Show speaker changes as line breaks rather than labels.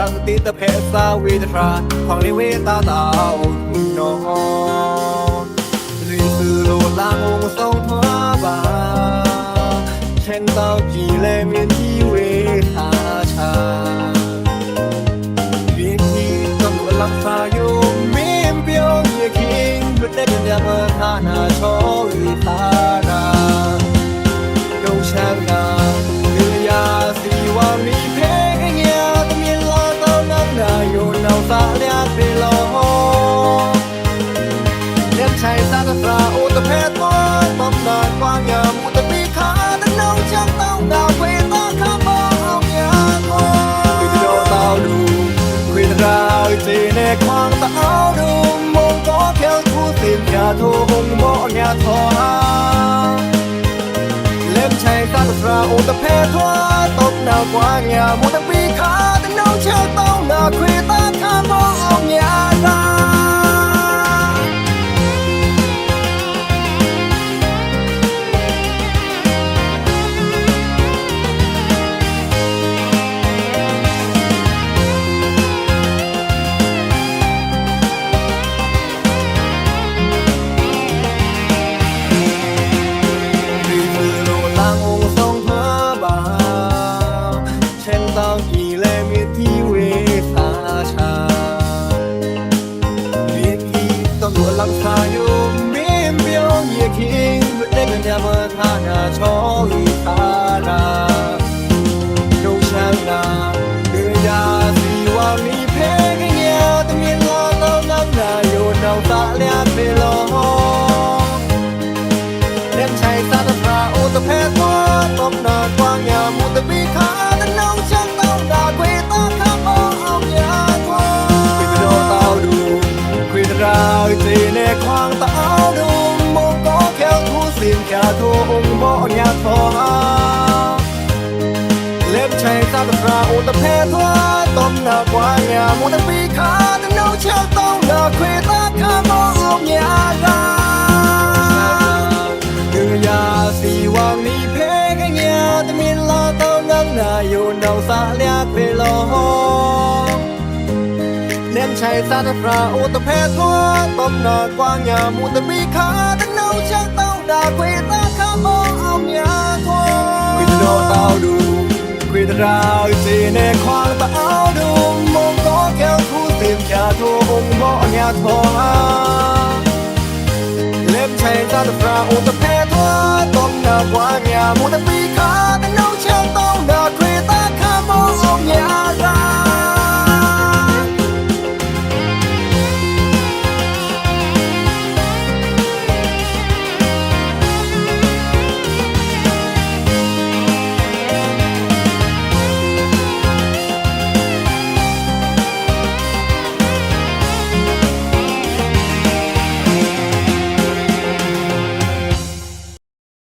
างตีตะเพสาวิตราของลิเวตาตาวโนรีสือโลลางองทรงทว่าบาเช่นเต้าจีเลเมียนที่เวทาชาเรียกที่ต้องดูลักษาอยู่มีมเปียวเยี่ยคิงบุตรเด็กเดียบทานาโชวิตานาดูช่างนาเรือยาสีว่ามีเพงเงียตมีลาเต้านักนาอยู่นาวสาเลียไปลอเล่นใช้ซาตราอุตเพศว่าตบนานกว้างยามอุตปีขาตั้งน้องช่างเต้าดาวเวตาข้าบ้าเอายาโอ้คือโดนเต้าดูคุยตราจีในความเต้าดูมองก็แค่คู่สิบยาโทงโมยาโทหาเล่นใช้ซาตราอุตเพศว่าตบนานกว้างยามอุตปีขาตั้งน้องช่างเต้าดาวคุยตาข้าบ้าเอายาดาลังคาอยู่มีมเปียวเยี่ยคิงเด็กเดียบทานาโชวิตานาดูช่างนาเรือยาสีว่ามีเพงเงียตมีลาเต้านักนาอยู่นาวตาเลียไปลอเล่นใช้ซาตราอุตเพศว่าตบนากว้างยามุตปีขาตั้งน้องช่างเต้าดาคุยตาข้าบ้าเอายาควาคุยโดเต้าดูคุยตราจีในความเต้าดูมองก็แค่คู่สิบแค่ทุ่งบ่อยากพอเล็บใช้ซาตราอุตเพศว่าตบนากว้างยามุตปีขาตั้งน้องช่างเต้าดาคุยตาข้าบ้าเอายาดาคือยาสีว่ามีเพงเงียแต่มีลาเต้านักนาอยู่นาวสาเลียไปลอเล่นใช้ซาตราอุตเพศว่าตบนากว้างยามุตปีขาตั้งน้องช่างเต้าดาคุยตาข้าบ้าเอายาควาคุยโดเต้าดูคุยตราจีในความเต้าดูมองก็แค่คู่สิบแค่ทุ่งบ่อยากพอเล็บใช้ซาตราอุตเพศว่าตบนากว้างยามุตปีขา